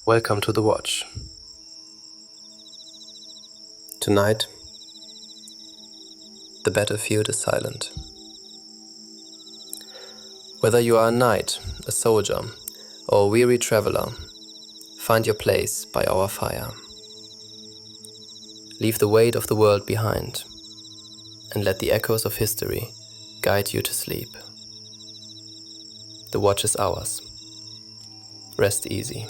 Welcome to the watch. Tonight, the battlefield is silent. Whether you are a knight, a soldier, or a weary traveler, find your place by our fire. Leave the weight of the world behind, and let the echoes of history guide you to sleep. The watch is ours. Rest easy.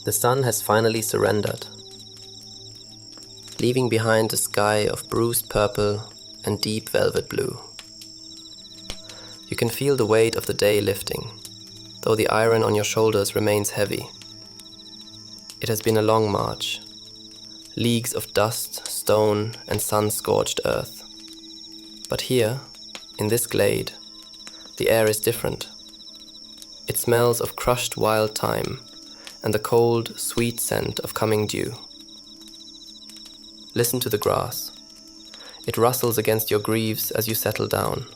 The sun has finally surrendered, leaving behind a sky of bruised purple and deep velvet blue. You can feel the weight of the day lifting, though the iron on your shoulders remains heavy. It has been a long march, leagues of dust, stone, and sun-scorched earth. But here, in this glade, the air is different. It smells of crushed wild thyme and the cold, sweet scent of coming dew. Listen to the grass. It rustles against your greaves as you settle down.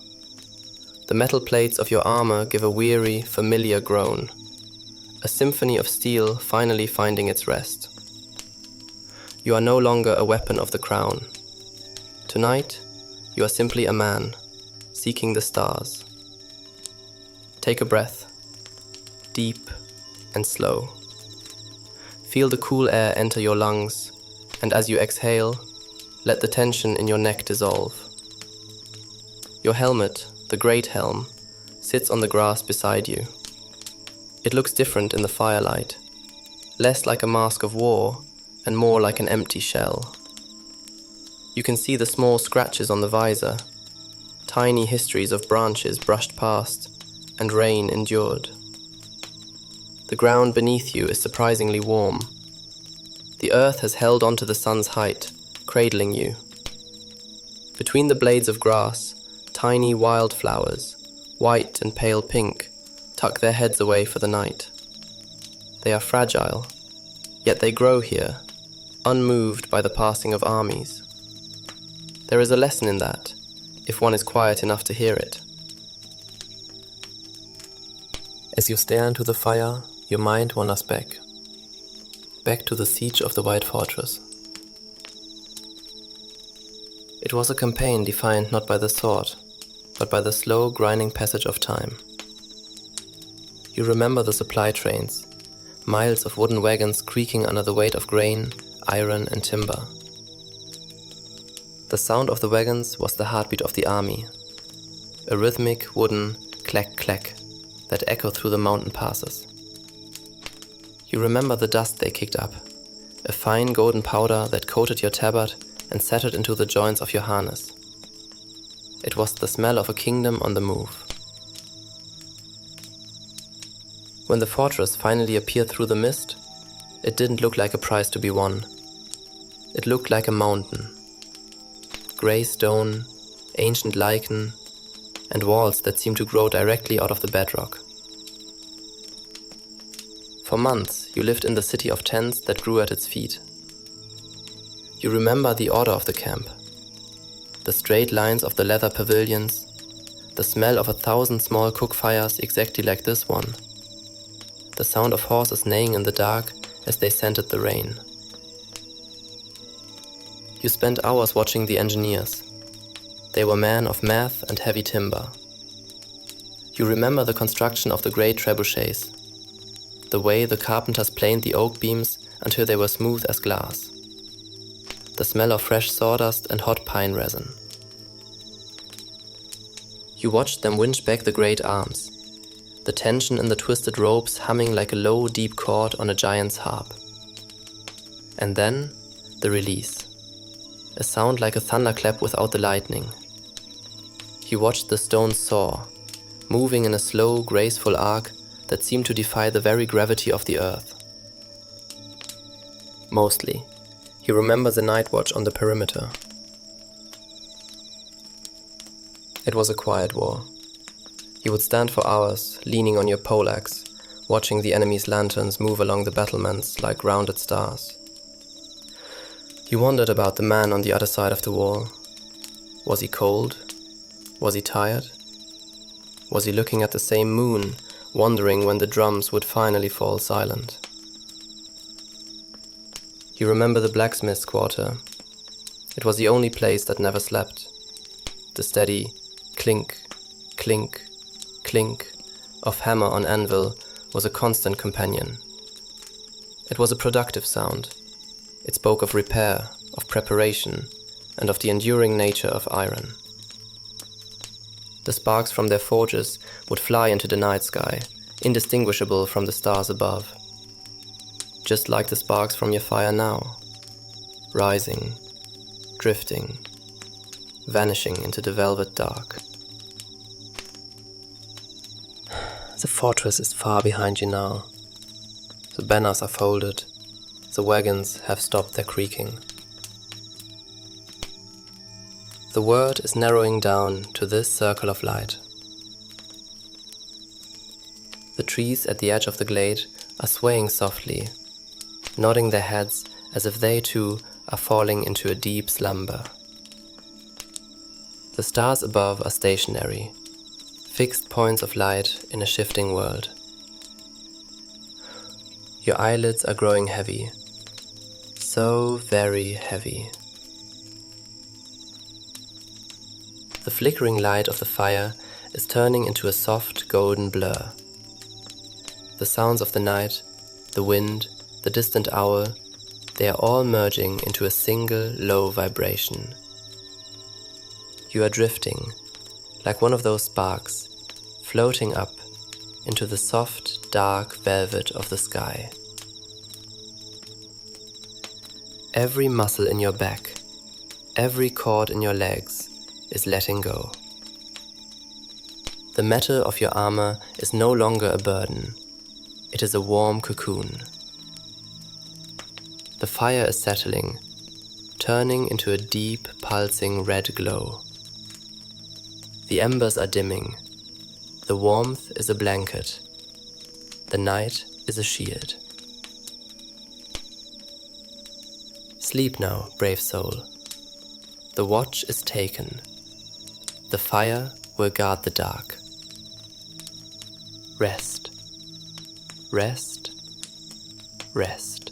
The metal plates of your armor give a weary, familiar groan, a symphony of steel finally finding its rest. You are no longer a weapon of the crown. Tonight, you are simply a man, seeking the stars. Take a breath, deep and slow. Feel the cool air enter your lungs, and as you exhale, let the tension in your neck dissolve. Your helmet, the great helm, sits on the grass beside you. It looks different in the firelight, less like a mask of war and more like an empty shell. You can see the small scratches on the visor, tiny histories of branches brushed past and rain endured. The ground beneath you is surprisingly warm. The earth has held onto the sun's height, cradling you. Between the blades of grass, tiny wildflowers, white and pale pink, tuck their heads away for the night. They are fragile, yet they grow here, unmoved by the passing of armies. There is a lesson in that, if one is quiet enough to hear it. As you stare into the fire, your mind wanders back to the siege of the White Fortress. It was a campaign defined not by the sword, but by the slow, grinding passage of time. You remember the supply trains, miles of wooden wagons creaking under the weight of grain, iron, and timber. The sound of the wagons was the heartbeat of the army, a rhythmic, wooden clack-clack that echoed through the mountain passes. You remember the dust they kicked up, a fine golden powder that coated your tabard and settled into the joints of your harness. It was the smell of a kingdom on the move. When the fortress finally appeared through the mist, it didn't look like a prize to be won. It looked like a mountain. Grey stone, ancient lichen, and walls that seemed to grow directly out of the bedrock. For months, you lived in the city of tents that grew at its feet. You remember the order of the camp, the straight lines of the leather pavilions, the smell of 1,000 small cook fires exactly like this one, the sound of horses neighing in the dark as they scented the rain. You spent hours watching the engineers. They were men of math and heavy timber. You remember the construction of the great trebuchets, the way the carpenters planed the oak beams until they were smooth as glass, the smell of fresh sawdust and hot pine resin. You watched them winch back the great arms, the tension in the twisted ropes humming like a low, deep chord on a giant's harp. And then, the release, a sound like a thunderclap without the lightning. You watched the stones soar, moving in a slow, graceful arc that seemed to defy the very gravity of the earth. Mostly, you remember the night watch on the perimeter. It was a quiet war. You would stand for hours, leaning on your poleaxe, watching the enemy's lanterns move along the battlements like rounded stars. You wondered about the man on the other side of the wall. Was he cold? Was he tired? Was he looking at the same moon, wondering when the drums would finally fall silent? You remember the blacksmith's quarter. It was the only place that never slept. The steady clink, clink, clink of hammer on anvil was a constant companion. It was a productive sound. It spoke of repair, of preparation, and of the enduring nature of iron. The sparks from their forges would fly into the night sky, indistinguishable from the stars above. Just like the sparks from your fire now, rising, drifting, vanishing into the velvet dark. The fortress is far behind you now. The banners are folded. The wagons have stopped their creaking. The world is narrowing down to this circle of light. The trees at the edge of the glade are swaying softly, nodding their heads as if they too are falling into a deep slumber. The stars above are stationary, fixed points of light in a shifting world. Your eyelids are growing heavy, so very heavy. The flickering light of the fire is turning into a soft golden blur. The sounds of the night, the wind, the distant owl, they are all merging into a single low vibration. You are drifting, like one of those sparks, floating up into the soft, dark velvet of the sky. Every muscle in your back, every cord in your legs is letting go. The metal of your armor is no longer a burden. It is a warm cocoon. The fire is settling, turning into a deep, pulsing red glow. The embers are dimming. The warmth is a blanket. The night is a shield. Sleep now, brave soul. The watch is taken. The fire will guard the dark. Rest, rest, rest.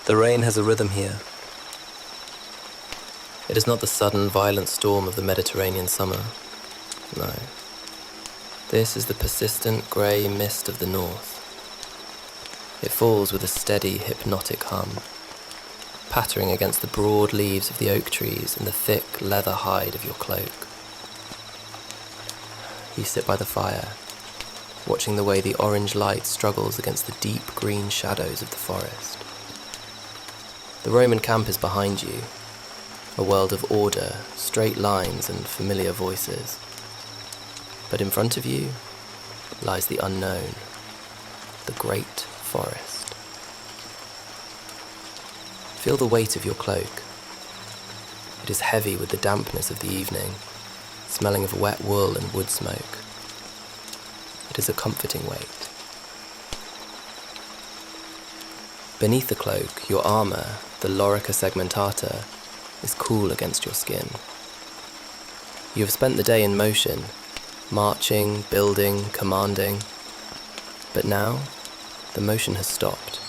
The rain has a rhythm here. It is not the sudden, violent storm of the Mediterranean summer. No. This is the persistent grey mist of the north. It falls with a steady, hypnotic hum, pattering against the broad leaves of the oak trees and the thick leather hide of your cloak. You sit by the fire, watching the way the orange light struggles against the deep green shadows of the forest. The Roman camp is behind you, a world of order, straight lines and familiar voices. But in front of you lies the unknown, the great forest. Feel the weight of your cloak. It is heavy with the dampness of the evening, smelling of wet wool and wood smoke. It is a comforting weight. Beneath the cloak, your armor, the lorica segmentata, is cool against your skin. You have spent the day in motion, marching, building, commanding. But now, the motion has stopped.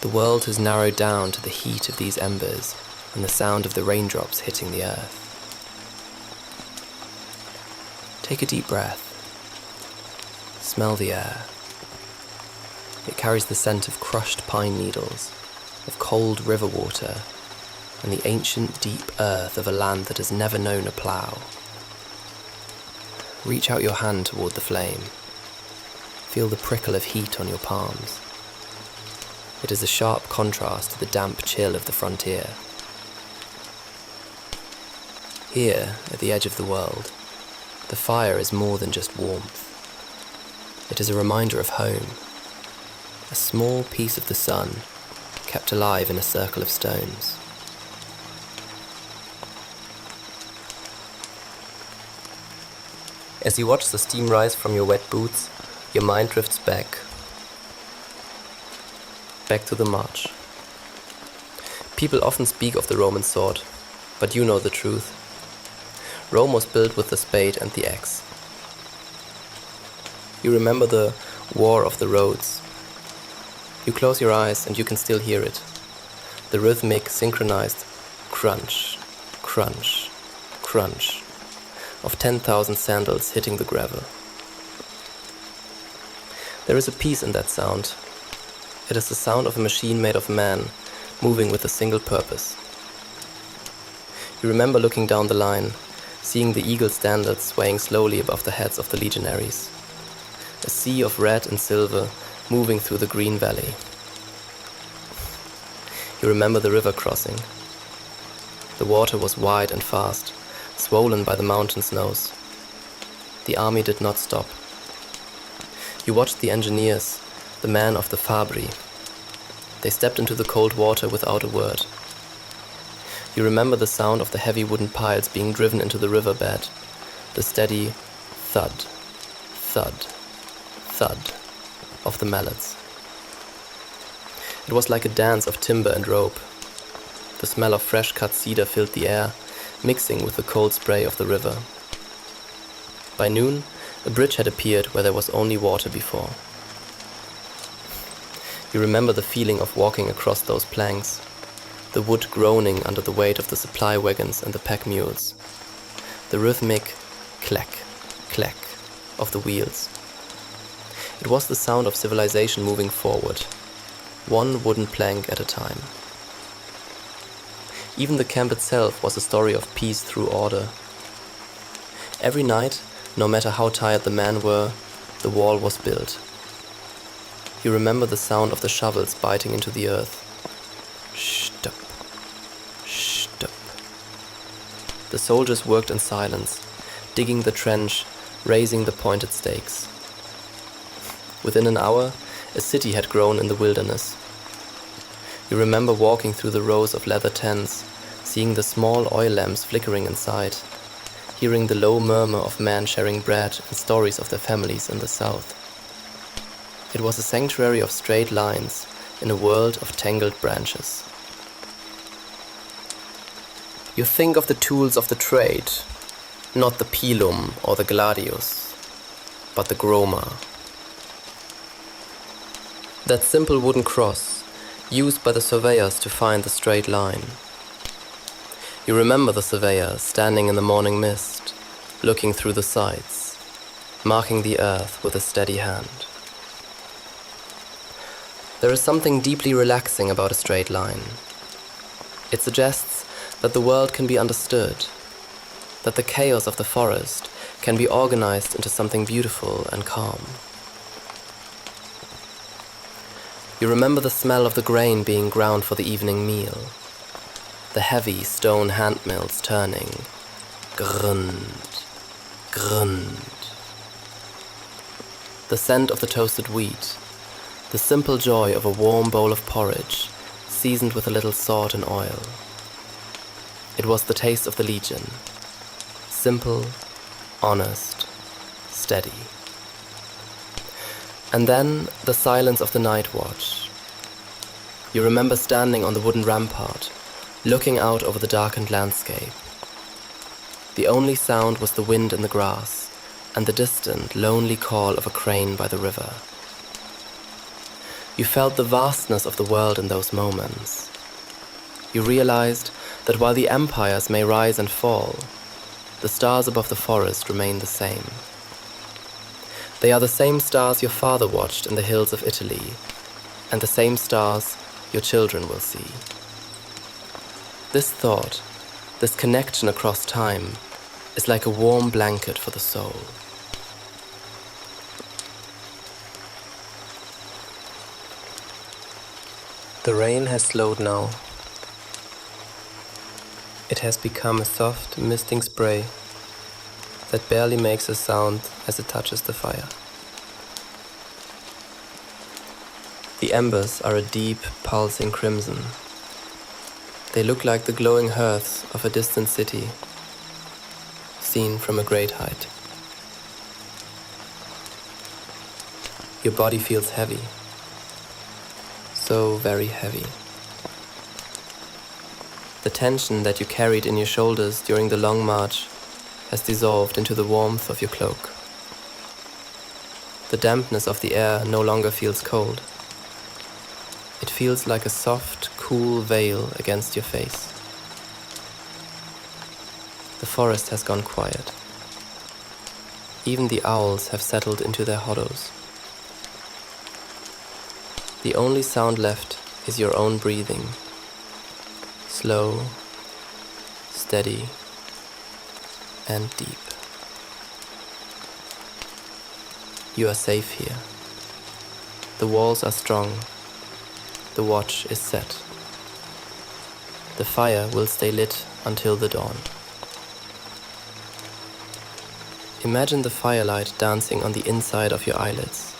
The world has narrowed down to the heat of these embers and the sound of the raindrops hitting the earth. Take a deep breath. Smell the air. It carries the scent of crushed pine needles, of cold river water, and the ancient deep earth of a land that has never known a plough. Reach out your hand toward the flame. Feel the prickle of heat on your palms. It is a sharp contrast to the damp chill of the frontier. Here, at the edge of the world, the fire is more than just warmth. It is a reminder of home, a small piece of the sun kept alive in a circle of stones. As you watch the steam rise from your wet boots, your mind drifts back to the march. People often speak of the Roman sword, but you know the truth. Rome was built with the spade and the axe. You remember the war of the roads. You close your eyes and you can still hear it. The rhythmic, synchronized crunch, crunch, crunch of 10,000 sandals hitting the gravel. There is a peace in that sound. It is the sound of a machine made of man, moving with a single purpose. You remember looking down the line, seeing the eagle standards swaying slowly above the heads of the legionaries. A sea of red and silver moving through the green valley. You remember the river crossing. The water was wide and fast, swollen by the mountain snows. The army did not stop. You watched the engineers, the men of the Fabri. They stepped into the cold water without a word. You remember the sound of the heavy wooden piles being driven into the riverbed, the steady thud, thud, thud of the mallets. It was like a dance of timber and rope. The smell of fresh cut cedar filled the air, mixing with the cold spray of the river. By noon, a bridge had appeared where there was only water before. You remember the feeling of walking across those planks, the wood groaning under the weight of the supply wagons and the pack mules, the rhythmic clack, clack of the wheels. It was the sound of civilization moving forward, one wooden plank at a time. Even the camp itself was a story of peace through order. Every night, no matter how tired the men were, the wall was built. You remember the sound of the shovels biting into the earth. Stop, stop. The soldiers worked in silence, digging the trench, raising the pointed stakes. Within an hour, a city had grown in the wilderness. You remember walking through the rows of leather tents, seeing the small oil lamps flickering inside, hearing the low murmur of men sharing bread and stories of their families in the south. It was a sanctuary of straight lines in a world of tangled branches. You think of the tools of the trade, not the pilum or the gladius, but the groma. That simple wooden cross, used by the surveyors to find the straight line. You remember the surveyor standing in the morning mist, looking through the sights, marking the earth with a steady hand. There is something deeply relaxing about a straight line. It suggests that the world can be understood, that the chaos of the forest can be organized into something beautiful and calm. You remember the smell of the grain being ground for the evening meal, the heavy stone hand mills turning, grund, grund. The scent of the toasted wheat, the simple joy of a warm bowl of porridge, seasoned with a little salt and oil. It was the taste of the Legion. Simple, honest, steady. And then the silence of the night watch. You remember standing on the wooden rampart, looking out over the darkened landscape. The only sound was the wind in the grass and the distant, lonely call of a crane by the river. You felt the vastness of the world in those moments. You realized that while the empires may rise and fall, the stars above the forest remain the same. They are the same stars your father watched in the hills of Italy, and the same stars your children will see. This thought, this connection across time, is like a warm blanket for the soul. The rain has slowed now. It has become a soft, misting spray that barely makes a sound as it touches the fire. The embers are a deep, pulsing crimson. They look like the glowing hearths of a distant city, seen from a great height. Your body feels heavy. So very heavy. The tension that you carried in your shoulders during the long march has dissolved into the warmth of your cloak. The dampness of the air no longer feels cold. It feels like a soft, cool veil against your face. The forest has gone quiet. Even the owls have settled into their hollows. The only sound left is your own breathing. Slow, steady, and deep. You are safe here. The walls are strong. The watch is set. The fire will stay lit until the dawn. Imagine the firelight dancing on the inside of your eyelids.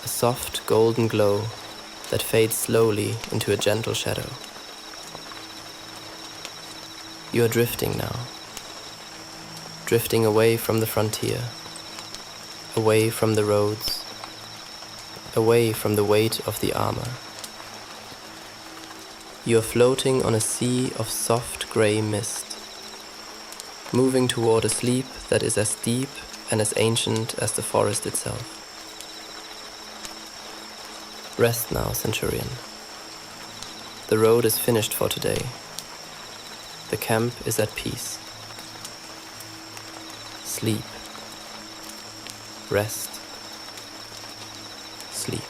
A soft golden glow that fades slowly into a gentle shadow. You are drifting now. Drifting away from the frontier. Away from the roads. Away from the weight of the armor. You are floating on a sea of soft grey mist, moving toward a sleep that is as deep and as ancient as the forest itself. Rest now, Centurion. The road is finished for today. The camp is at peace. Sleep. Rest. Sleep.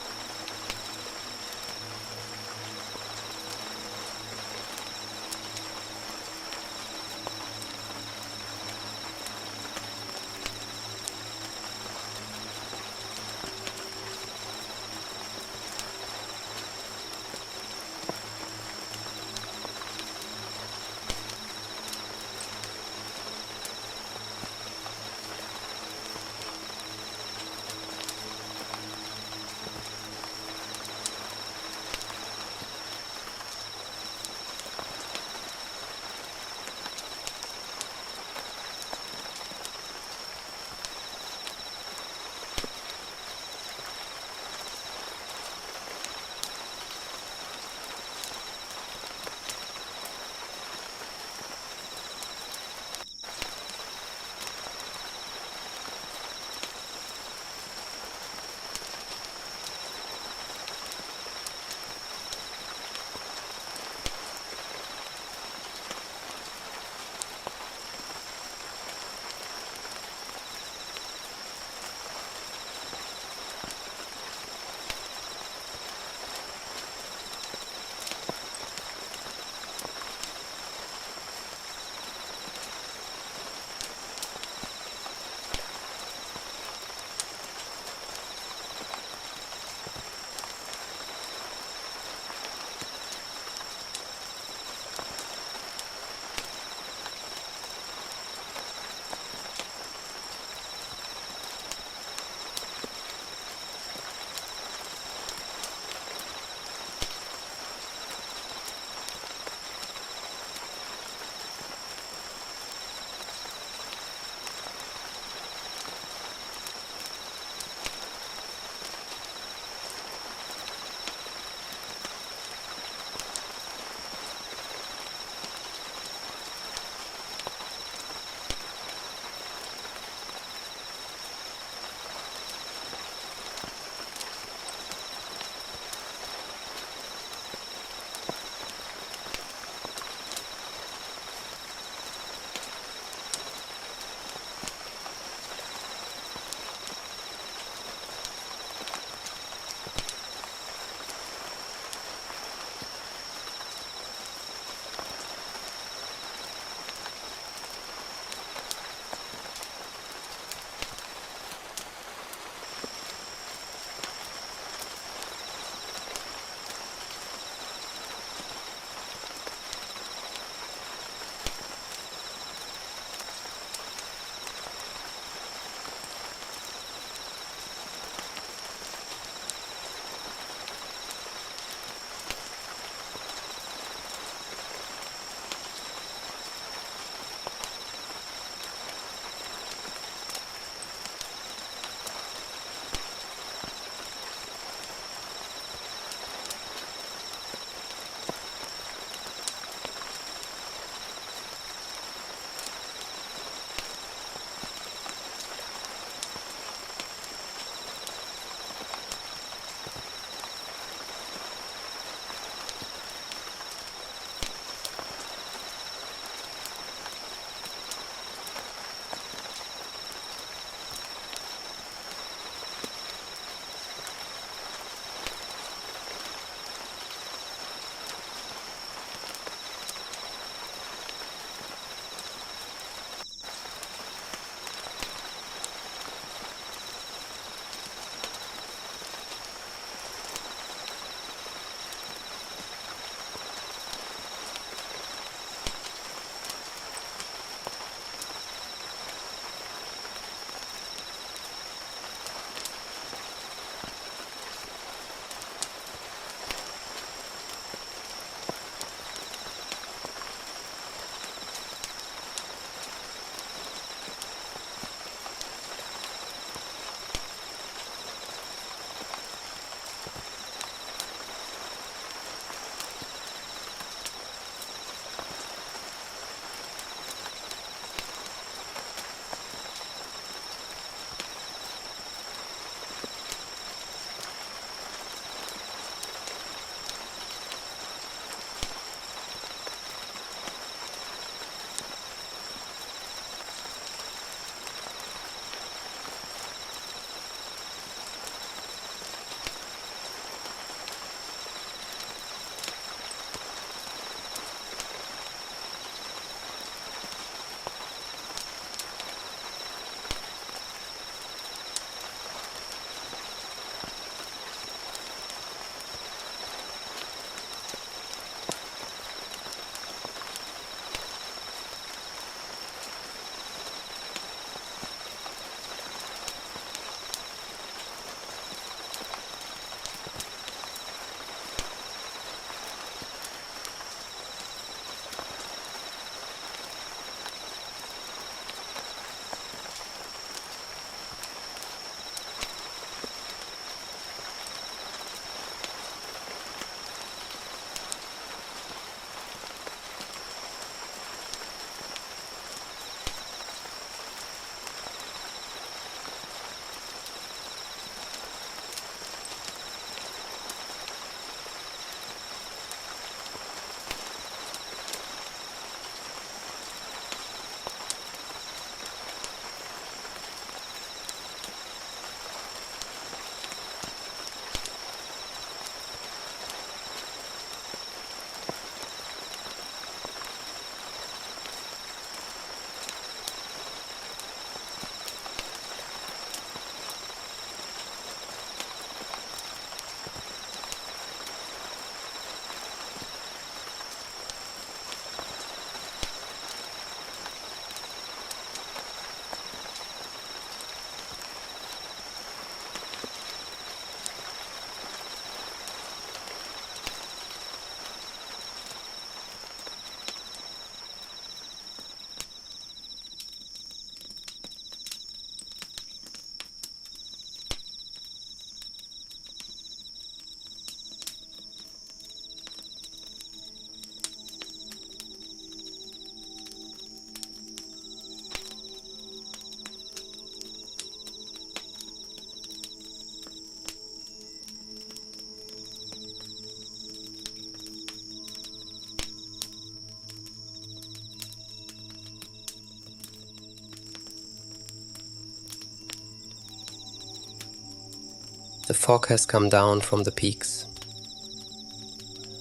The fog has come down from the peaks.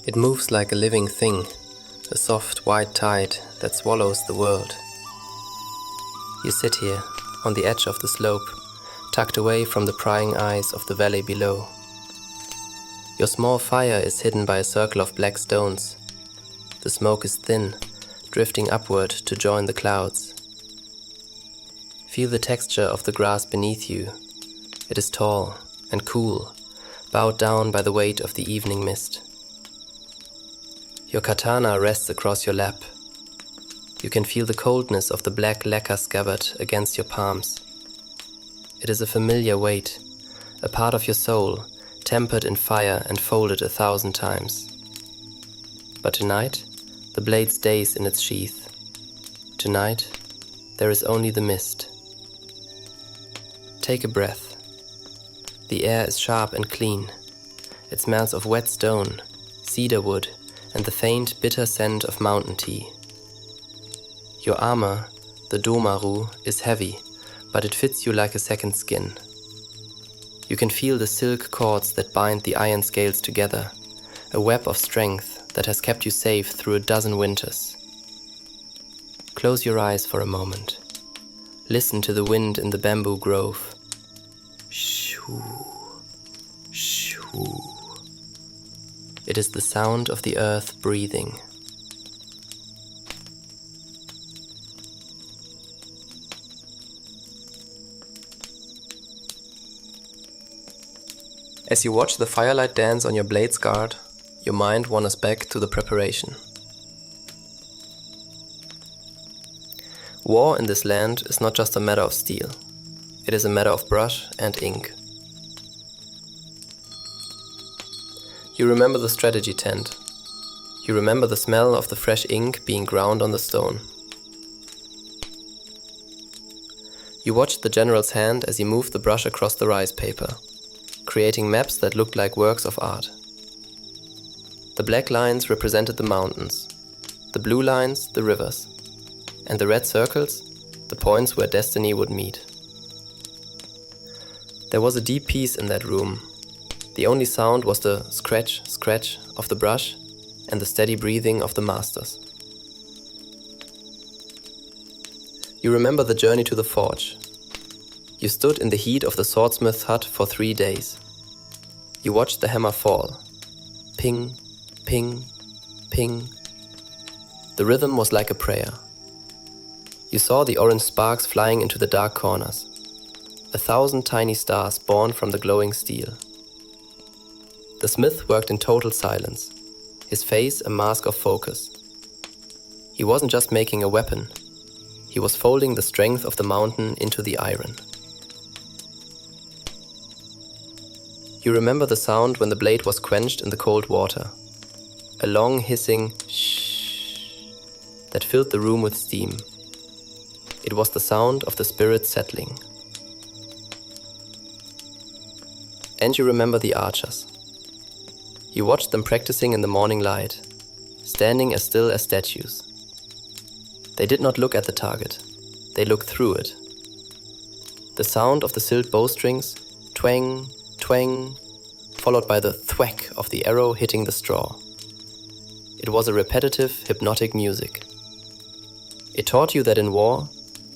It moves like a living thing, a soft white tide that swallows the world. You sit here, on the edge of the slope, tucked away from the prying eyes of the valley below. Your small fire is hidden by a circle of black stones. The smoke is thin, drifting upward to join the clouds. Feel the texture of the grass beneath you. It is tall and cool, bowed down by the weight of the evening mist. Your katana rests across your lap. You can feel the coldness of the black lacquer scabbard against your palms. It is a familiar weight, a part of your soul, tempered in fire and folded 1,000 times. But tonight, the blade stays in its sheath. Tonight, there is only the mist. Take a breath. The air is sharp and clean. It smells of wet stone, cedar wood, and the faint, bitter scent of mountain tea. Your armor, the domaru, is heavy, but it fits you like a second skin. You can feel the silk cords that bind the iron scales together, a web of strength that has kept you safe through a dozen winters. Close your eyes for a moment. Listen to the wind in the bamboo grove. Shoo, shoo. It is the sound of the earth breathing. As you watch the firelight dance on your blade's guard, your mind wanders back to the preparation. War in this land is not just a matter of steel. It is a matter of brush and ink. You remember the strategy tent. You remember the smell of the fresh ink being ground on the stone. You watched the general's hand as he moved the brush across the rice paper, creating maps that looked like works of art. The black lines represented the mountains, the blue lines the rivers, and the red circles the points where destiny would meet. There was a deep peace in that room. The only sound was the scratch, scratch of the brush and the steady breathing of the masters. You remember the journey to the forge. You stood in the heat of the swordsmith's hut for 3 days. You watched the hammer fall. Ping, ping, ping. The rhythm was like a prayer. You saw the orange sparks flying into the dark corners. 1,000 tiny stars born from the glowing steel. The smith worked in total silence, his face a mask of focus. He wasn't just making a weapon. He was folding the strength of the mountain into the iron. You remember the sound when the blade was quenched in the cold water. A long hissing shh that filled the room with steam. It was the sound of the spirit settling. And you remember the archers. You watched them practicing in the morning light, standing as still as statues. They did not look at the target, they looked through it. The sound of the silk bowstrings, twang, twang, followed by the thwack of the arrow hitting the straw. It was a repetitive, hypnotic music. It taught you that in war,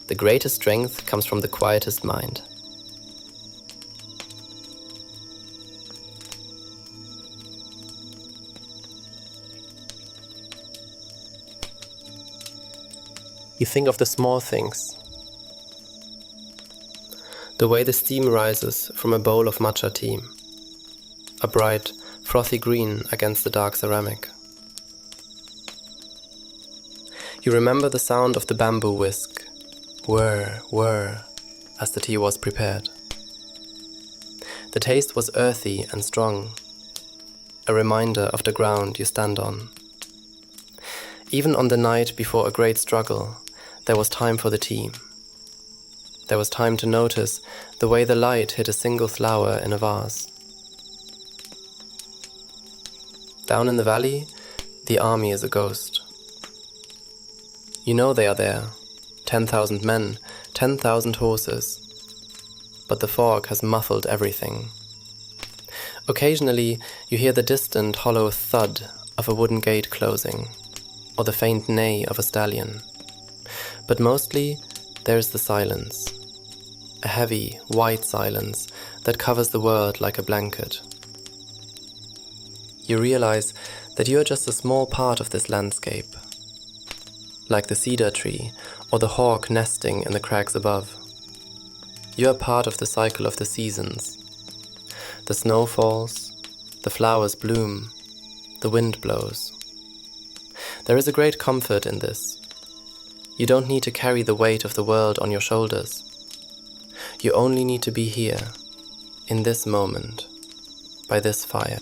the greatest strength comes from the quietest mind. You think of the small things. The way the steam rises from a bowl of matcha tea. A bright, frothy green against the dark ceramic. You remember the sound of the bamboo whisk. Whir, whir, as the tea was prepared. The taste was earthy and strong. A reminder of the ground you stand on. Even on the night before a great struggle, there was time for the tea. There was time to notice the way the light hit a single flower in a vase. Down in the valley, the army is a ghost. You know they are there, 10,000 men, 10,000 horses. But the fog has muffled everything. Occasionally, you hear the distant, hollow thud of a wooden gate closing, or the faint neigh of a stallion. But mostly, there is the silence. A heavy, white silence that covers the world like a blanket. You realize that you are just a small part of this landscape, like the cedar tree or the hawk nesting in the crags above. You are part of the cycle of the seasons. The snow falls, the flowers bloom, the wind blows. There is a great comfort in this. You don't need to carry the weight of the world on your shoulders. You only need to be here, in this moment, by this fire.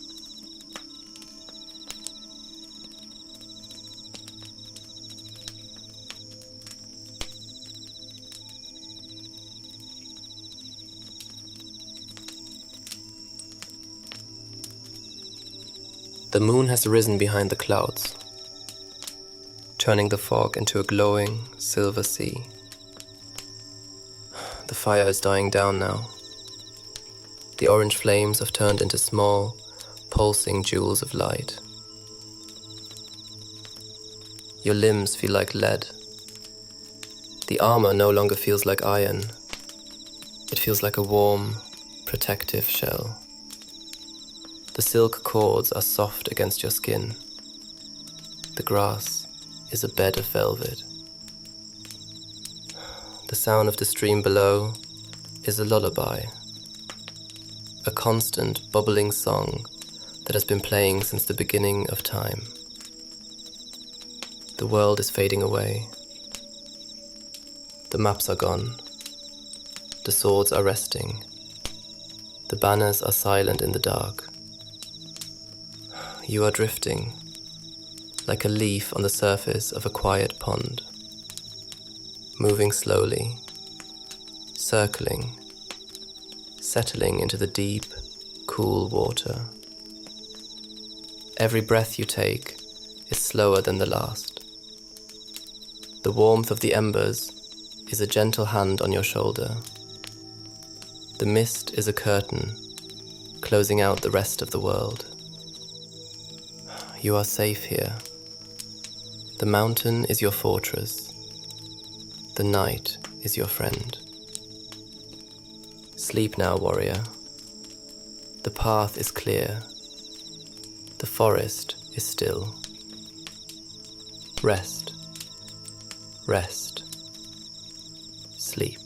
The moon has risen behind the clouds, turning the fog into a glowing silver sea. The fire is dying down now. The orange flames have turned into small, pulsing jewels of light. Your limbs feel like lead. The armor no longer feels like iron. It feels like a warm, protective shell. The silk cords are soft against your skin. The grass is a bed of velvet. The sound of the stream below is a lullaby, a constant bubbling song that has been playing since the beginning of time. The world is fading away. The maps are gone. The swords are resting. The banners are silent in the dark. You are drifting, like a leaf on the surface of a quiet pond, moving slowly, circling, settling into the deep, cool water. Every breath you take is slower than the last. The warmth of the embers is a gentle hand on your shoulder. The mist is a curtain, closing out the rest of the world. You are safe here. The mountain is your fortress. The night is your friend. Sleep now, warrior. The path is clear. The forest is still. Rest. Rest. Sleep.